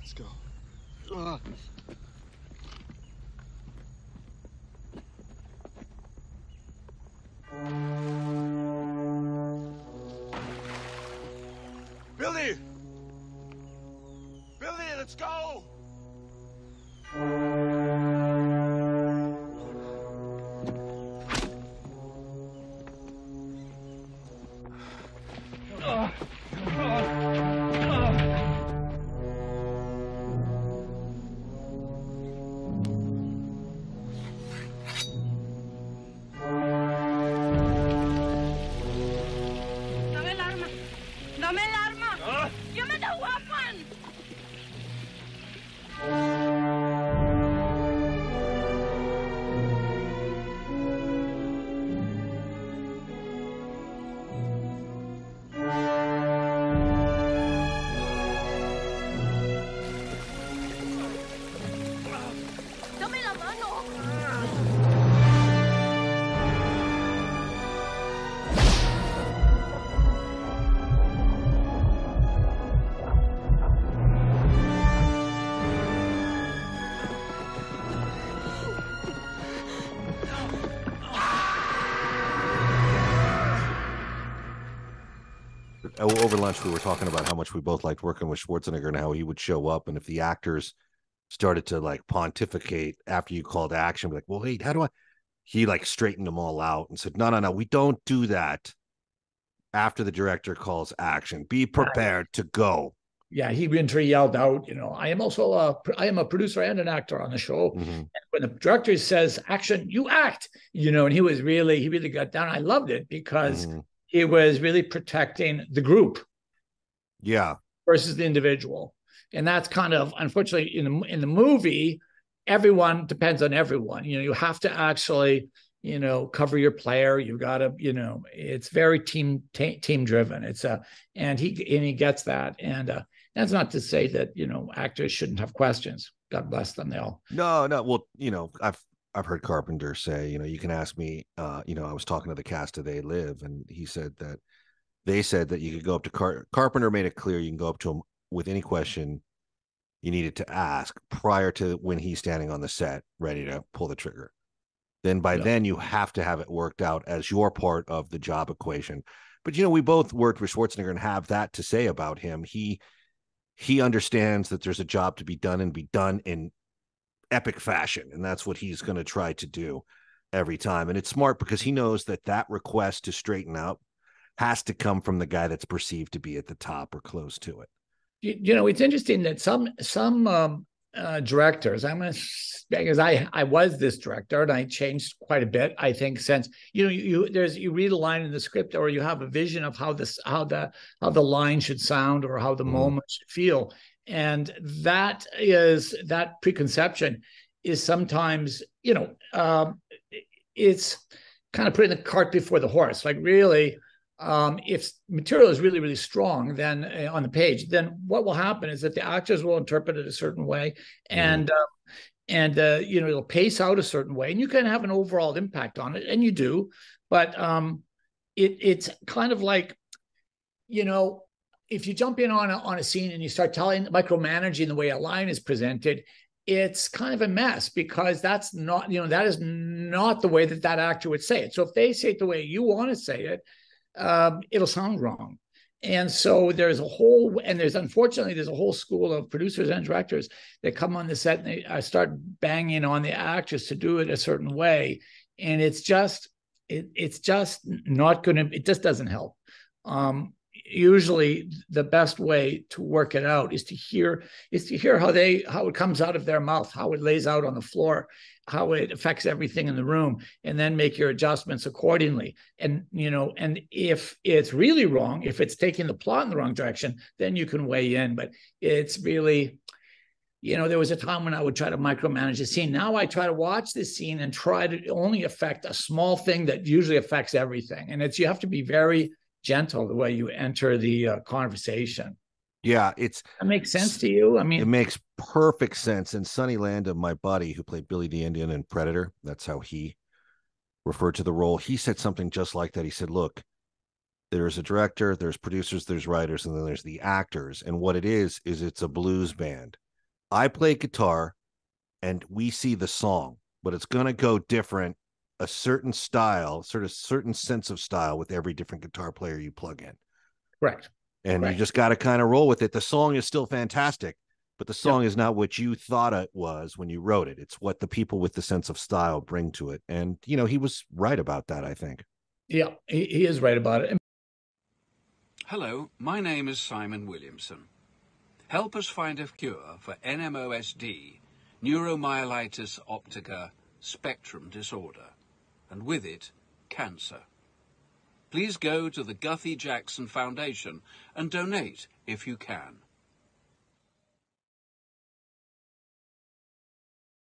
Let's go. Uh. Billy! Billy, let's go! Dame el arma. Dame el arma. Ah. Give me the weapon. Dame la mano. Over lunch, we were talking about how much we both liked working with Schwarzenegger and how he would show up. And if the actors started to like pontificate after you called action, be like, well, wait, how do I? He like straightened them all out and said, no, we don't do that. After the director calls action, be prepared to go. Yeah, he literally yelled out, I am a producer and an actor on the show. Mm-hmm. And when the director says action, you act, and he really got down. I loved it because he was really protecting the group. Yeah. Versus the individual. And that's kind of, unfortunately, in the movie, everyone depends on everyone. You have to actually, cover your player. You've got to, it's very team driven. And he gets that. And that's not to say that, actors shouldn't have questions. God bless them. They all. No. Well, I've heard Carpenter say, you can ask me, I was talking to the cast of They Live, and he said that they said that you could go up to Carpenter made it clear you can go up to him with any question you needed to ask prior to when he's standing on the set ready to pull the trigger. Then by then you have to have it worked out as your part of the job equation. But, we both worked with Schwarzenegger and have that to say about him. He understands that there's a job to be done and be done in epic fashion. And that's what he's going to try to do every time. And it's smart because he knows that request to straighten out has to come from the guy that's perceived to be at the top or close to it. It's interesting that some directors, because I was this director and I changed quite a bit, I think, since you read a line in the script or you have a vision of how the line should sound or how the moment should feel. And that preconception is sometimes, it's kind of putting the cart before the horse. Like really, if material is really, really strong, then on the page, then what will happen is that the actors will interpret it a certain way, and it'll pace out a certain way, and you can have an overall impact on it, and you do, but it's kind of like, if you jump in on a scene and you start micromanaging the way a line is presented, it's kind of a mess because that's not, that is not the way that actor would say it. So if they say it the way you want to say it, it'll sound wrong. And so unfortunately there's a whole school of producers and directors that come on the set and they start banging on the actors to do it a certain way. And it's just not going to, it just doesn't help. Usually the best way to work it out is to hear how it comes out of their mouth, how it lays out on the floor, how it affects everything in the room, and then make your adjustments accordingly. And if it's really wrong, if it's taking the plot in the wrong direction, then you can weigh in. But it's really, there was a time when I would try to micromanage a scene. Now I try to watch this scene and try to only affect a small thing that usually affects everything. And you have to be very gentle the way you enter the conversation. Yeah, that makes sense to you. I mean, it makes perfect sense. And Sonny Landham, my buddy who played Billy the Indian in Predator, that's how he referred to the role. He said something just like that. He said, look, there's a director, there's producers, there's writers, and then there's the actors. And what it is it's a blues band. I play guitar and we see the song, but it's going to go different, a certain style, sort of certain sense of style with every different guitar player you plug in. Correct. And Right. you just got to kind of roll with it. The song is still fantastic, but the song is not what you thought it was when you wrote it. It's what the people with the sense of style bring to it. And, you know, he was right about that, I think. Yeah, he is right about it. Hello, my name is Simon Williamson. Help us find a cure for NMOSD, neuromyelitis optica spectrum disorder, and with it, cancer. Please go to the Guthrie Jackson Foundation and donate if you can.